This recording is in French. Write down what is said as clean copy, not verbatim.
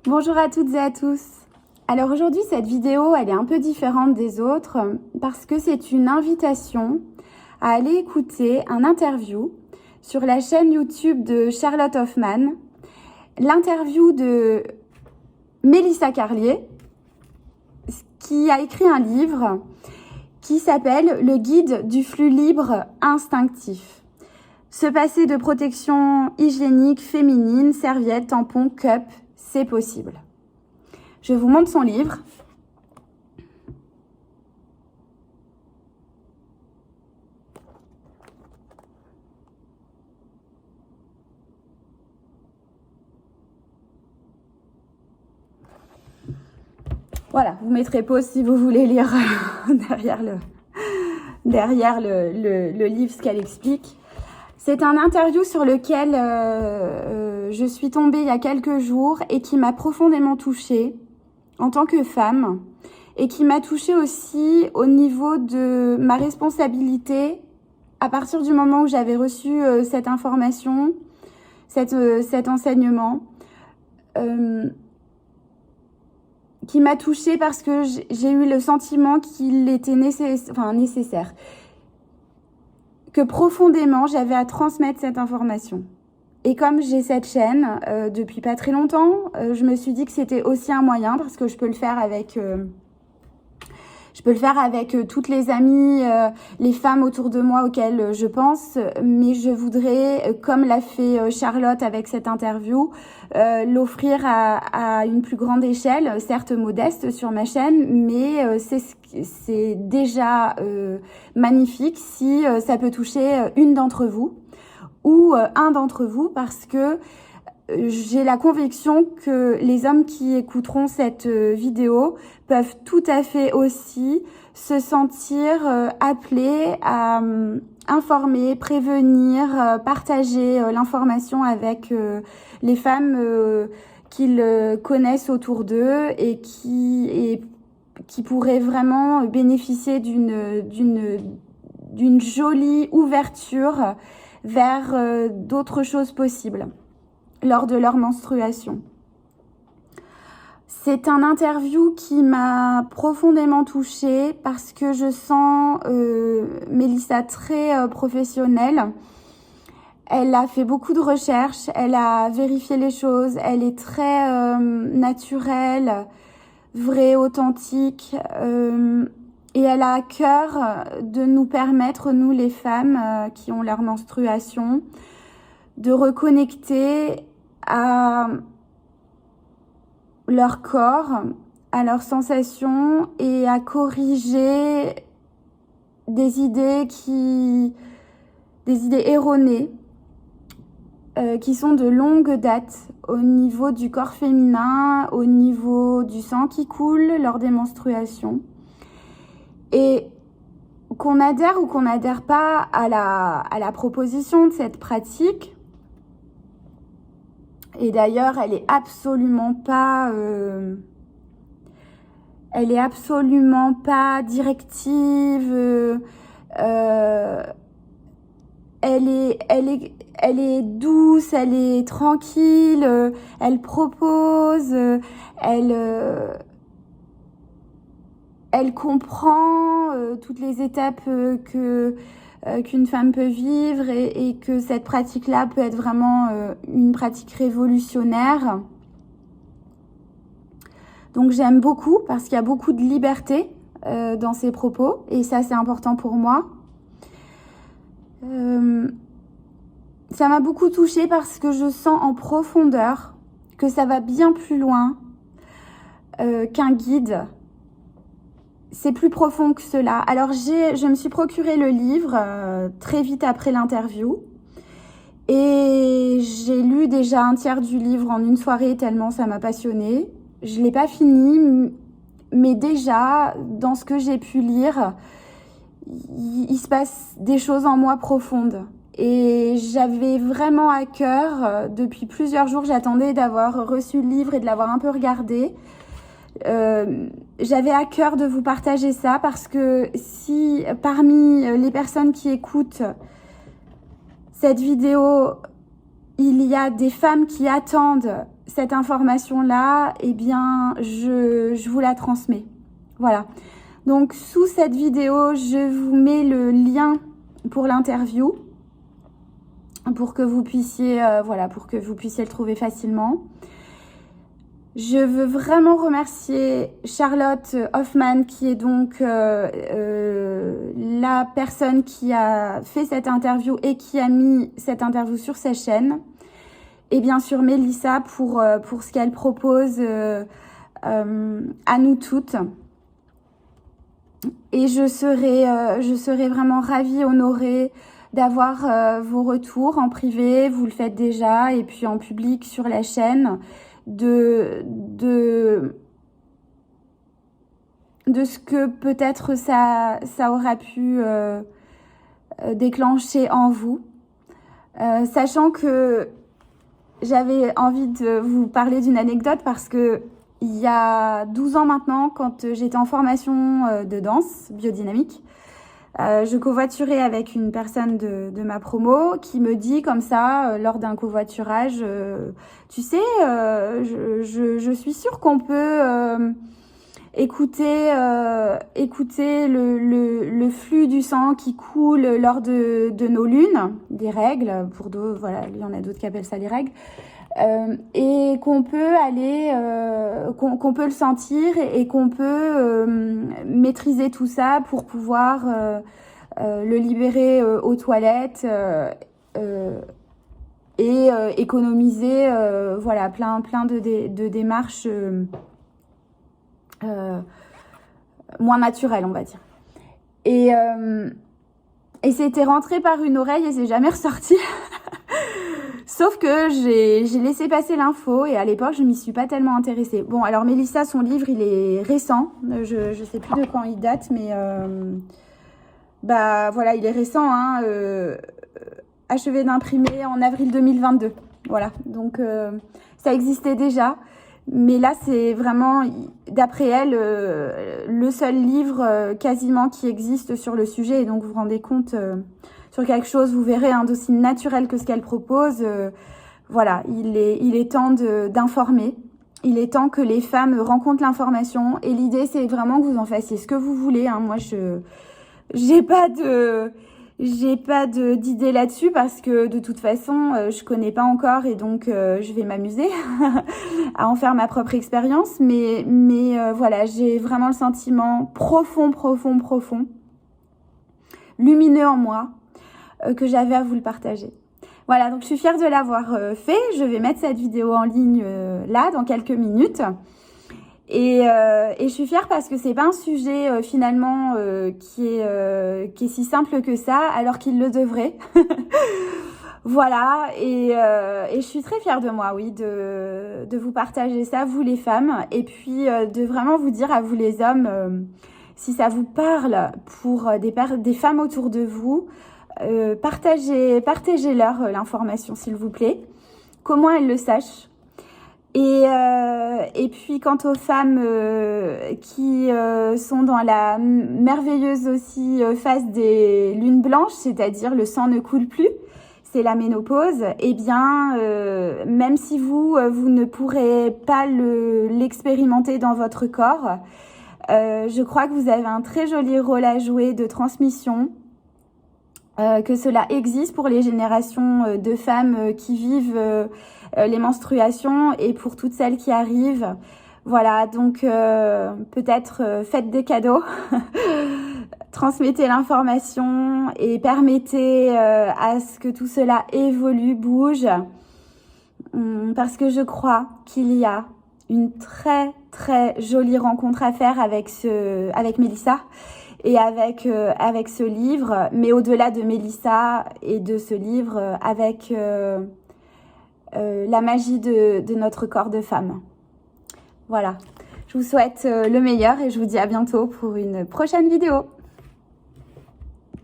Bonjour à toutes et à tous. Alors aujourd'hui, cette vidéo, elle est un peu différente des autres parce que c'est une invitation à aller écouter un interview sur la chaîne YouTube de Charlotte Hoffman, l'interview de Mélissa Carlier, qui a écrit un livre qui s'appelle « Le guide du flux libre instinctif ». Se passer de protection hygiénique féminine, serviette, tampon, cup, c'est possible. Je vous montre son livre. Voilà, vous mettrez pause si vous voulez lire derrière le livre ce qu'elle explique. C'est un interview sur lequel je suis tombée il y a quelques jours et qui m'a profondément touchée en tant que femme et qui m'a touchée aussi au niveau de ma responsabilité à partir du moment où j'avais reçu cette information, cet enseignement, qui m'a touchée parce que j'ai eu le sentiment qu'il était nécessaire, que profondément j'avais à transmettre cette information. Et comme j'ai cette chaîne depuis pas très longtemps, je me suis dit que c'était aussi un moyen parce que je peux le faire avec toutes les amies, les femmes autour de moi auxquelles je pense, mais je voudrais, comme l'a fait Charlotte avec cette interview, l'offrir à une plus grande échelle, certes modeste sur ma chaîne, mais c'est déjà magnifique si ça peut toucher une d'entre vous ou un d'entre vous, parce que j'ai la conviction que les hommes qui écouteront cette vidéo peuvent tout à fait aussi se sentir appelés à informer, prévenir, partager l'information avec les femmes qu'ils connaissent autour d'eux et qui pourraient vraiment bénéficier d'une jolie ouverture vers d'autres choses possibles lors de leur menstruation. C'est un interview qui m'a profondément touchée parce que je sens Mélissa très professionnelle. Elle a fait beaucoup de recherches, elle a vérifié les choses, elle est très naturelle, vraie, authentique, et elle a à cœur de nous permettre, nous les femmes qui ont leur menstruation, de reconnecter à leur corps, à leurs sensations et à corriger des idées erronées qui sont de longue date au niveau du corps féminin, au niveau du sang qui coule lors des menstruations. Et qu'on adhère ou qu'on n'adhère pas à la proposition de cette pratique, et d'ailleurs elle est absolument pas directive, elle est douce, elle est tranquille, elle propose, elle comprend toutes les étapes qu'une femme peut vivre et que cette pratique-là peut être vraiment une pratique révolutionnaire. Donc j'aime beaucoup parce qu'il y a beaucoup de liberté dans ses propos et ça c'est important pour moi. Ça m'a beaucoup touchée parce que je sens en profondeur que ça va bien plus loin qu'un guide. C'est plus profond que cela. Alors je me suis procuré le livre très vite après l'interview et j'ai lu déjà un tiers du livre en une soirée tellement ça m'a passionnée. Je l'ai pas fini, mais déjà dans ce que j'ai pu lire, il se passe des choses en moi profondes. Et j'avais vraiment à cœur, depuis plusieurs jours, j'attendais d'avoir reçu le livre et de l'avoir un peu regardé. J'avais à cœur de vous partager ça parce que si parmi les personnes qui écoutent cette vidéo, il y a des femmes qui attendent cette information-là, eh bien, je vous la transmets. Voilà. Donc, sous cette vidéo, je vous mets le lien pour l'interview pour que vous puissiez, voilà, pour que vous puissiez le trouver facilement. Je veux vraiment remercier Charlotte Hoffman, qui est donc la personne qui a fait cette interview et qui a mis cette interview sur sa chaîne. Et bien sûr Mélissa pour ce qu'elle propose à nous toutes. Et je serai vraiment ravie, honorée d'avoir vos retours en privé. Vous le faites déjà, et puis en public sur la chaîne, de ce que peut-être ça aura pu déclencher en vous. Sachant que j'avais envie de vous parler d'une anecdote parce que il y a 12 ans maintenant, quand j'étais en formation de danse biodynamique, je covoiturais avec une personne de ma promo qui me dit comme ça, lors d'un covoiturage, tu sais, je suis sûre qu'on peut écouter le flux du sang qui coule lors de nos lunes, des règles, pour d'autres, voilà, il y en a d'autres qui appellent ça les règles, et qu'on peut aller, qu'on peut le sentir et qu'on peut maîtriser tout ça pour pouvoir le libérer aux toilettes et économiser, voilà, plein de démarches moins naturel, on va dire. Et c'était rentré par une oreille et c'est jamais ressorti. Sauf que j'ai laissé passer l'info et à l'époque, je m'y suis pas tellement intéressée. Bon, alors Mélissa, son livre, il est récent. Je sais plus de quand il date, mais bah voilà, il est récent, hein, achevé d'imprimer en avril 2022. Voilà, donc ça existait déjà. Mais là, c'est vraiment, d'après elle, le seul livre quasiment qui existe sur le sujet. Et donc, vous vous rendez compte sur quelque chose, vous verrez, d'aussi naturel que ce qu'elle propose. Voilà, il est temps d'informer. Il est temps que les femmes rencontrent l'information. Et l'idée, c'est vraiment que vous en fassiez ce que vous voulez. Hein. Moi, j'ai pas d'idée là-dessus parce que de toute façon, je connais pas encore et donc je vais m'amuser à en faire ma propre expérience. Mais voilà, j'ai vraiment le sentiment profond, lumineux en moi que j'avais à vous le partager. Voilà, donc je suis fière de l'avoir fait. Je vais mettre cette vidéo en ligne là, dans quelques minutes. Et je suis fière parce que c'est pas un sujet finalement qui est si simple que ça, alors qu'il le devrait. Voilà, et je suis très fière de moi, oui, de vous partager ça, vous les femmes, et puis de vraiment vous dire à vous les hommes, si ça vous parle pour des femmes autour de vous, partagez-leur l'information, s'il vous plaît, comment elles le sachent. Et puis quant aux femmes qui sont dans la merveilleuse aussi phase des lunes blanches, c'est-à-dire le sang ne coule plus, c'est la ménopause, eh bien même si vous ne pourrez pas l'expérimenter dans votre corps, je crois que vous avez un très joli rôle à jouer de transmission, que cela existe pour les générations de femmes qui vivent les menstruations et pour toutes celles qui arrivent. Voilà, donc peut-être faites des cadeaux, transmettez l'information et permettez à ce que tout cela évolue, bouge, parce que je crois qu'il y a une très très jolie rencontre à faire avec Mélissa et avec ce livre, mais au-delà de Mélissa et de ce livre, avec la magie de notre corps de femme. Voilà, je vous souhaite le meilleur et je vous dis à bientôt pour une prochaine vidéo.